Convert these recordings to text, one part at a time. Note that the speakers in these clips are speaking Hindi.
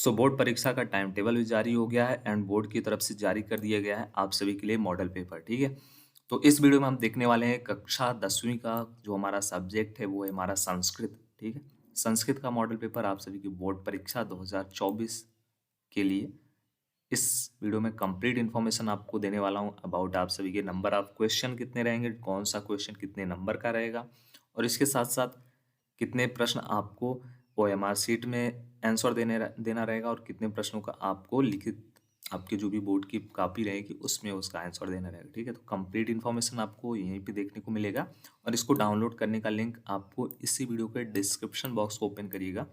बोर्ड परीक्षा का टाइम टेबल भी जारी हो गया है एंड बोर्ड की तरफ से जारी कर दिया गया है आप सभी के लिए मॉडल पेपर। ठीक है, तो इस वीडियो में हम देखने वाले हैं कक्षा 10वीं का जो हमारा सब्जेक्ट है वो है हमारा संस्कृत। ठीक है, संस्कृत का मॉडल पेपर आप सभी की बोर्ड परीक्षा 2024 के लिए इस वीडियो में कंप्लीट इन्फॉर्मेशन आपको देने वाला हूँ अबाउट आप सभी के नंबर ऑफ क्वेश्चन कितने रहेंगे, कौन सा क्वेश्चन कितने नंबर का रहेगा और इसके साथ साथ कितने प्रश्न आपको ओएमआर शीट में आंसर देना रहेगा और कितने प्रश्नों का आपको लिखित आपके जो भी बोर्ड की कॉपी रहेगी उसमें उसका आंसर देना रहेगा। ठीक है, तो कंप्लीट इन्फॉर्मेशन आपको यहीं पे देखने को मिलेगा और इसको डाउनलोड करने का लिंक आपको इसी वीडियो के डिस्क्रिप्शन बॉक्स को ओपन करिएगा,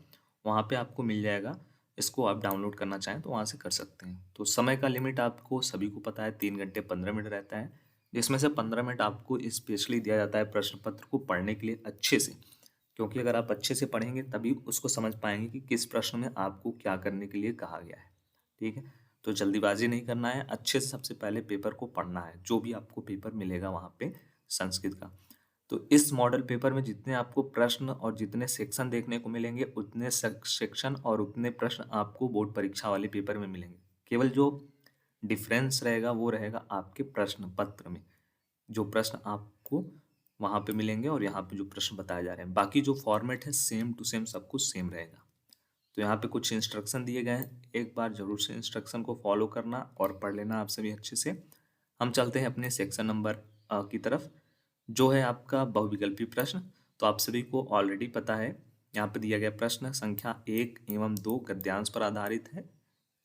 वहाँ पे आपको मिल जाएगा। इसको आप डाउनलोड करना चाहें तो वहाँ से कर सकते हैं। तो समय का लिमिट आपको सभी को पता है 3 घंटे 15 मिनट रहता है, जिसमें से 15 मिनट आपको स्पेशली दिया जाता है प्रश्न पत्र को पढ़ने के लिए अच्छे से, क्योंकि अगर आप अच्छे से पढ़ेंगे तभी उसको समझ पाएंगे कि किस प्रश्न में आपको क्या करने के लिए कहा गया है। ठीक है, तो जल्दीबाजी नहीं करना है, अच्छे से सबसे पहले पेपर को पढ़ना है, जो भी आपको पेपर मिलेगा वहाँ पे संस्कृत का। तो इस मॉडल पेपर में जितने आपको प्रश्न और जितने सेक्शन देखने को मिलेंगे उतने सेक्शन और उतने प्रश्न आपको बोर्ड परीक्षा वाले पेपर में मिलेंगे। केवल जो डिफरेंस रहेगा वो रहेगा आपके प्रश्न पत्र में, जो प्रश्न आपको वहाँ पे मिलेंगे और यहाँ पे जो प्रश्न बताए जा रहे हैं, बाकी जो फॉर्मेट है सेम टू सेम सब कुछ सेम रहेगा। तो यहाँ पे कुछ इंस्ट्रक्शन दिए गए हैं, एक बार जरूर से इंस्ट्रक्शन को फॉलो करना और पढ़ लेना आप सभी अच्छे से। हम चलते हैं अपने सेक्शन नंबर की तरफ, जो है आपका बहुविकल्पी प्रश्न। तो आप सभी को ऑलरेडी पता है, यहाँ पे दिया गया प्रश्न संख्या 1 एवं 2 गद्यांश पर आधारित है।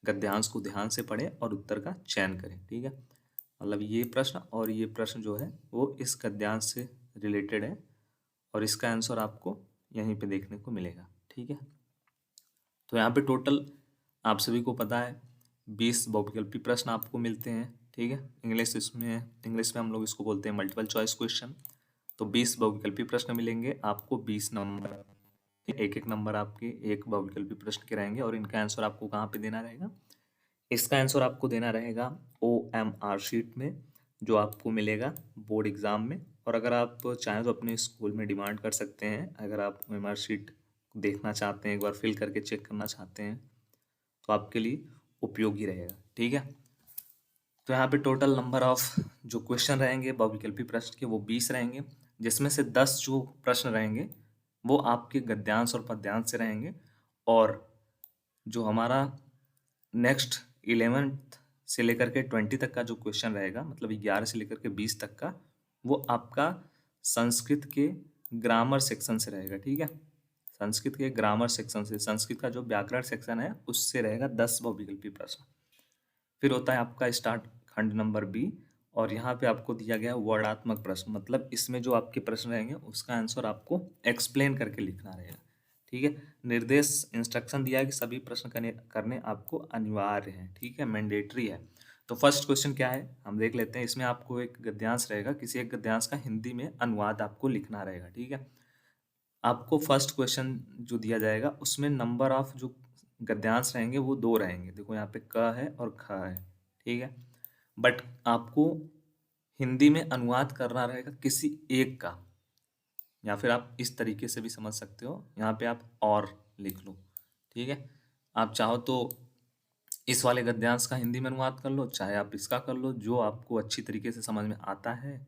गद्यांश को ध्यान से पढ़ें और उत्तर का चयन करें। ठीक है, मतलब ये प्रश्न और ये प्रश्न जो है वो इस गद्यांश से रिलेटेड है और इसका आंसर आपको यहीं पे देखने को मिलेगा। ठीक है, तो यहाँ पे टोटल आप सभी को पता है 20 बहुविकल्पी प्रश्न आपको मिलते हैं। ठीक है, इंग्लिश में हम लोग इसको बोलते हैं मल्टीपल चॉइस क्वेश्चन। तो 20 बहुविकल्पी प्रश्न मिलेंगे आपको, 20 नंबर, एक एक नंबर आपके एक बहुविकल्पी प्रश्न के रहेंगे और इनका आंसर आपको कहाँ पे देना रहेगा, इसका आंसर आपको देना रहेगा OMR शीट में, जो आपको मिलेगा बोर्ड एग्जाम में। और अगर आप चाहें तो अपने स्कूल में डिमांड कर सकते हैं, अगर आप OMR शीट देखना चाहते हैं, एक बार फिल करके चेक करना चाहते हैं तो आपके लिए उपयोगी रहेगा। ठीक है, तो यहाँ पे टोटल नंबर ऑफ जो क्वेश्चन रहेंगे बहुविकल्पी प्रश्न के वो 20 रहेंगे, जिसमें से 10 जो प्रश्न रहेंगे वो आपके गद्यांश और पद्यांश से रहेंगे और जो हमारा नेक्स्ट 11th से लेकर के 20 तक का जो क्वेश्चन रहेगा, मतलब 11 से लेकर के 20 तक का, वो आपका संस्कृत के ग्रामर सेक्शन से रहेगा। ठीक है, संस्कृत के ग्रामर सेक्शन से, संस्कृत का जो व्याकरण सेक्शन है उससे रहेगा 10 बहुविकल्पी प्रश्न। फिर होता है आपका स्टार्ट खंड नंबर बी और यहाँ पे आपको दिया गया है वर्णात्मक प्रश्न, मतलब इसमें जो आपके प्रश्न रहेंगे उसका आंसर आपको एक्सप्लेन करके लिखना रहेगा। ठीक है, निर्देश इंस्ट्रक्शन दिया है कि सभी प्रश्न करने आपको अनिवार्य है। ठीक है, मैंडेटरी है। तो फर्स्ट क्वेश्चन क्या है हम देख लेते हैं। इसमें आपको एक गद्यांश रहेगा, किसी एक गद्यांश का हिंदी में अनुवाद आपको लिखना रहेगा। ठीक है, आपको फर्स्ट क्वेश्चन जो दिया जाएगा उसमें नंबर ऑफ जो गद्यांश रहेंगे वो 2 रहेंगे। देखो यहाँ पे क है और ख है। ठीक है, बट आपको हिंदी में अनुवाद करना रहेगा किसी एक का, या फिर आप इस तरीके से भी समझ सकते हो, यहाँ पे आप और लिख लो। ठीक है, आप चाहो तो इस वाले गद्यांश का हिंदी में अनुवाद कर लो, चाहे आप इसका कर लो, जो आपको अच्छी तरीके से समझ में आता है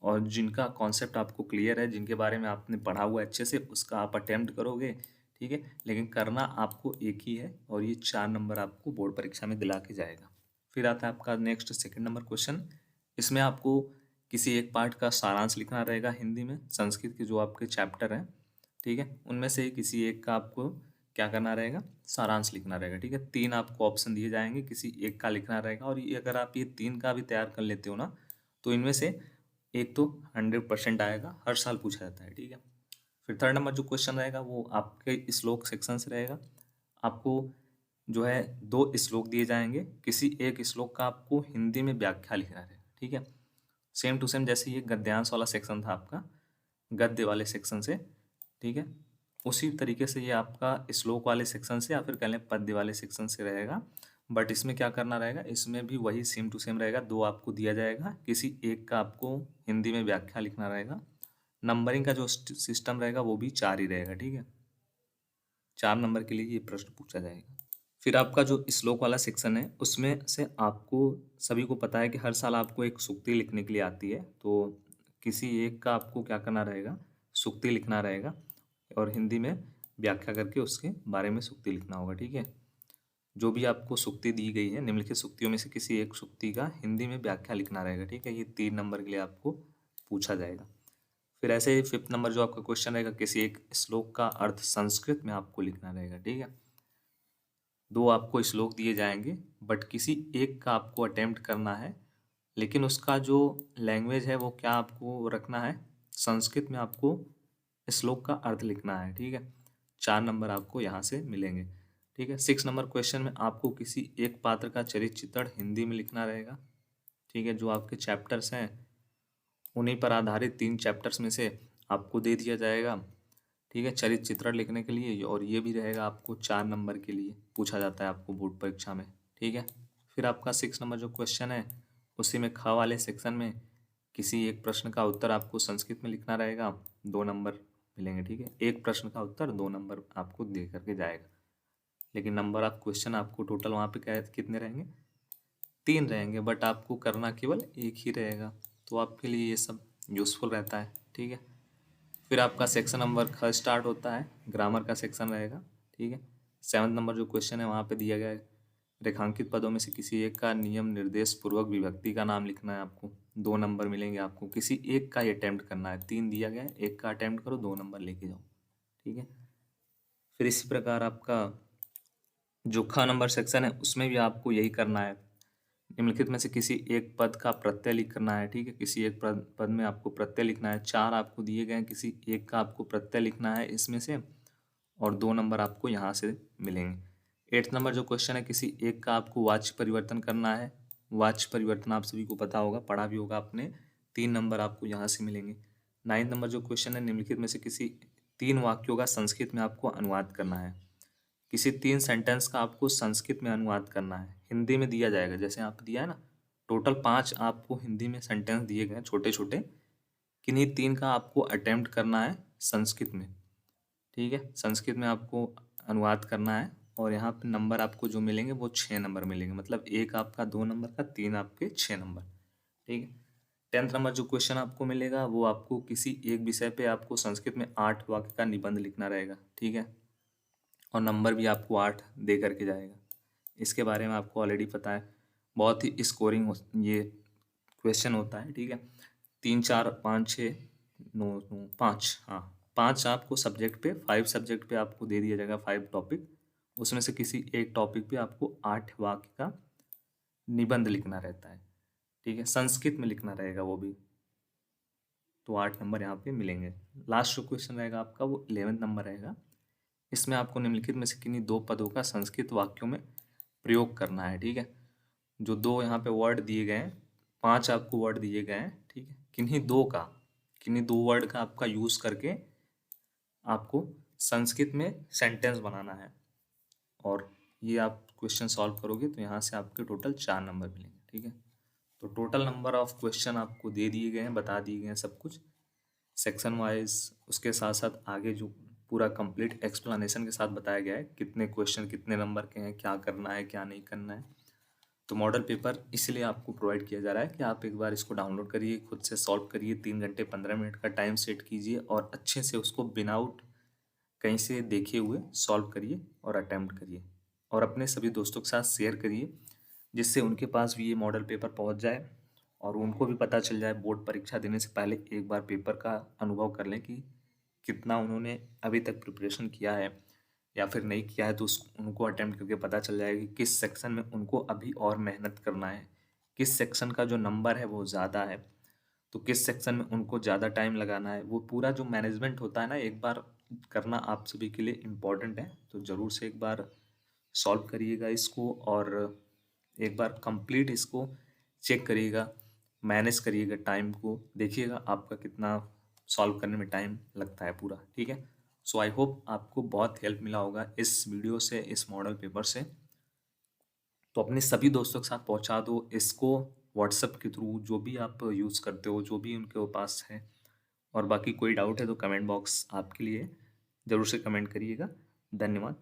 और जिनका कॉन्सेप्ट आपको क्लियर है, जिनके बारे में आपने पढ़ा हुआ है अच्छे से, उसका आप अटेम्प्ट करोगे। ठीक है, लेकिन करना आपको एक ही है और ये 4 नंबर आपको बोर्ड परीक्षा में दिला के जाएगा। फिर आता है आपका नेक्स्ट सेकंड नंबर क्वेश्चन। इसमें आपको किसी एक पार्ट का सारांश लिखना रहेगा हिंदी में, संस्कृत के जो आपके चैप्टर हैं। ठीक है, उनमें से ही किसी एक का आपको क्या करना रहेगा, सारांश लिखना रहेगा। ठीक है, 3 आपको ऑप्शन दिए जाएंगे, किसी एक का लिखना रहेगा और ये अगर आप ये 3 का भी तैयार कर लेते हो ना तो इनमें से एक तो 100% आएगा, हर साल पूछा जाता है। ठीक है, फिर थर्ड नंबर जो क्वेश्चन रहेगा वो आपके श्लोक सेक्शन से रहेगा। आपको जो है 2 श्लोक दिए जाएंगे, किसी एक श्लोक का आपको हिंदी में व्याख्या लिखना रहेगा। ठीक है, सेम टू सेम जैसे ये गद्यांश वाला सेक्शन था आपका, गद्य वाले सेक्शन से। ठीक है, उसी तरीके से ये आपका श्लोक वाले सेक्शन से या फिर कह लें पद्य वाले सेक्शन से रहेगा। बट इसमें क्या करना रहेगा, इसमें भी वही सेम टू सेम रहेगा, 2 आपको दिया जाएगा, किसी एक का आपको हिंदी में व्याख्या लिखना रहेगा। नंबरिंग का जो सिस्टम रहेगा वो भी 4 ही रहेगा। ठीक है, 4 नंबर के लिए ये प्रश्न पूछा जाएगा। फिर आपका जो श्लोक वाला सेक्शन है उसमें से आपको सभी को पता है कि हर साल आपको एक सूक्ति लिखने के लिए आती है, तो किसी एक का आपको क्या करना रहेगा, सूक्ति लिखना रहेगा और हिंदी में व्याख्या करके उसके बारे में सूक्ति लिखना होगा। ठीक है, जो भी आपको सूक्ति दी गई है निम्नलिखित सूक्तियों में से किसी एक सूक्ति का हिंदी में व्याख्या लिखना रहेगा। ठीक है, ये 3 नंबर के लिए आपको पूछा जाएगा। फिर ऐसे ही 5th नंबर जो आपका क्वेश्चन रहेगा, किसी एक श्लोक का अर्थ संस्कृत में आपको लिखना रहेगा। ठीक है, 2 आपको श्लोक दिए जाएंगे बट किसी एक का आपको अटेम्प्ट करना है, लेकिन उसका जो लैंग्वेज है वो क्या आपको रखना है, संस्कृत में आपको श्लोक का अर्थ लिखना है। ठीक है, 4 नंबर आपको यहाँ से मिलेंगे। ठीक है, 6 नंबर क्वेश्चन में आपको किसी एक पात्र का चरित्र चित्रण हिंदी में लिखना रहेगा। ठीक है, जो आपके चैप्टर्स हैं उन्हीं पर आधारित 3 चैप्टर्स में से आपको दे दिया जाएगा। ठीक है, चरित्र चित्रण लिखने के लिए, और ये भी रहेगा आपको 4 नंबर के लिए पूछा जाता है आपको बोर्ड परीक्षा में। ठीक है, फिर आपका 6 नंबर जो क्वेश्चन है उसी में ख वाले सेक्शन में किसी एक प्रश्न का उत्तर आपको संस्कृत में लिखना रहेगा, 2 नंबर मिलेंगे। ठीक है, एक प्रश्न का उत्तर 2 नंबर आपको दे करके जाएगा, लेकिन नंबर ऑफ क्वेश्चन आपको टोटल वहाँ पे क्या कितने रहेंगे, 3 रहेंगे, बट आपको करना केवल एक ही रहेगा, तो आपके लिए ये सब यूज़फुल रहता है। ठीक है, फिर आपका सेक्शन नंबर ख स्टार्ट होता है, ग्रामर का सेक्शन रहेगा। ठीक है, 7th नंबर जो क्वेश्चन है वहाँ पे दिया गया है, रेखांकित पदों में से किसी एक का नियम निर्देश पूर्वक विभक्ति का नाम लिखना है आपको, 2 नंबर मिलेंगे आपको। किसी एक का ही अटेम्प्ट करना है, 3 दिया गया है, एक का अटेम्प्ट करो, 2 नंबर लेके जाओ। ठीक है, फिर इसी प्रकार आपका जो ख नंबर सेक्शन है उसमें भी आपको यही करना है, निम्नलिखित में से किसी एक पद का प्रत्यय लिखना है। ठीक है, किसी एक पद में आपको प्रत्यय लिखना है, 4 आपको दिए गए हैं, किसी एक का आपको प्रत्यय लिखना है इसमें से, और 2 नंबर आपको यहाँ से मिलेंगे। 8th नंबर जो क्वेश्चन है, किसी एक का आपको वाच्य परिवर्तन करना है, वाच्य परिवर्तन आप सभी को पता होगा, पढ़ा भी होगा आपने, 3 नंबर आपको यहाँ से मिलेंगे। 9th नंबर जो क्वेश्चन है, निम्नलिखित में से किसी 3 वाक्यों का संस्कृत में आपको अनुवाद करना है, किसी 3 सेंटेंस का आपको संस्कृत में अनुवाद करना है, हिंदी में दिया जाएगा, जैसे आप दिया है ना, टोटल 5 आपको हिंदी में सेंटेंस दिए गए छोटे छोटे, किन्हीं 3 का आपको अटेम्प्ट करना है संस्कृत में। ठीक है, संस्कृत में आपको अनुवाद करना है, और यहाँ पे नंबर आपको जो मिलेंगे वो 6 नंबर मिलेंगे, मतलब एक आपका 2 नंबर का, 3 आपके 6 नंबर। ठीक है, 10th नंबर जो क्वेश्चन आपको मिलेगा वो आपको किसी एक विषय पे आपको संस्कृत में 8 वाक्य का निबंध लिखना रहेगा। ठीक है, और नंबर भी आपको 8 दे करके जाएगा। इसके बारे में आपको ऑलरेडी पता है, बहुत ही स्कोरिंग ये क्वेश्चन होता है। ठीक है, 3 4 5 6 9 9 5, हाँ 5 आपको सब्जेक्ट पे, 5 सब्जेक्ट पे आपको दे दिया जाएगा, 5 टॉपिक, उसमें से किसी एक टॉपिक पे आपको 8 वाक्य का निबंध लिखना रहता है। ठीक है, संस्कृत में लिखना रहेगा वो भी, तो 8 नंबर यहाँ पे मिलेंगे। लास्ट जो क्वेश्चन रहेगा आपका वो 11th नंबर रहेगा, इसमें आपको निम्नलिखित में से किन्हीं 2 पदों का संस्कृत वाक्यों में प्रयोग करना है। ठीक है, जो 2 यहाँ पे वर्ड दिए गए हैं, 5 आपको वर्ड दिए गए हैं। ठीक है, किन्हीं 2 वर्ड का आपका यूज़ करके आपको संस्कृत में सेंटेंस बनाना है, और ये आप क्वेश्चन सॉल्व करोगे तो यहाँ से आपके टोटल 4 नंबर मिलेंगे। ठीक है, तो टोटल नंबर ऑफ क्वेश्चन आपको दे दिए गए हैं, बता दिए गए हैं सब कुछ सेक्शन वाइज, उसके साथ साथ आगे जो पूरा कंप्लीट एक्सप्लेनेशन के साथ बताया गया है, कितने क्वेश्चन कितने नंबर के हैं, क्या करना है क्या नहीं करना है। तो मॉडल पेपर इसलिए आपको प्रोवाइड किया जा रहा है कि आप एक बार इसको डाउनलोड करिए, खुद से सॉल्व करिए, 3 घंटे 15 मिनट का टाइम सेट कीजिए और अच्छे से उसको विदाउट कहीं से देखे हुए सॉल्व करिए और अटैम्प्ट करिए, और अपने सभी दोस्तों के साथ शेयर करिए, जिससे उनके पास भी ये मॉडल पेपर पहुंच जाए और उनको भी पता चल जाए, बोर्ड परीक्षा देने से पहले एक बार पेपर का अनुभव कर लें कि कितना उन्होंने अभी तक प्रिपरेशन किया है या फिर नहीं किया है, तो उनको अटेम्प्ट करके पता चल जाएगा कि किस सेक्शन में उनको अभी और मेहनत करना है, किस सेक्शन का जो नंबर है वो ज़्यादा है, तो किस सेक्शन में उनको ज़्यादा टाइम लगाना है। वो पूरा जो मैनेजमेंट होता है ना, एक बार करना आप सभी के लिए इम्पोर्टेंट है, तो ज़रूर से एक बार सॉल्व करिएगा इसको, और एक बार कंप्लीट इसको चेक करिएगा, मैनेज करिएगा टाइम को, देखिएगा आपका कितना सॉल्व करने में टाइम लगता है पूरा। ठीक है, सो आई होप आपको बहुत हेल्प मिला होगा इस वीडियो से, इस मॉडल पेपर से। तो अपने सभी दोस्तों के साथ पहुंचा दो इसको, व्हाट्सएप के थ्रू, जो भी आप यूज़ करते हो, जो भी उनके पास है। और बाकी कोई डाउट है तो कमेंट बॉक्स आपके लिए, ज़रूर से कमेंट करिएगा। धन्यवाद।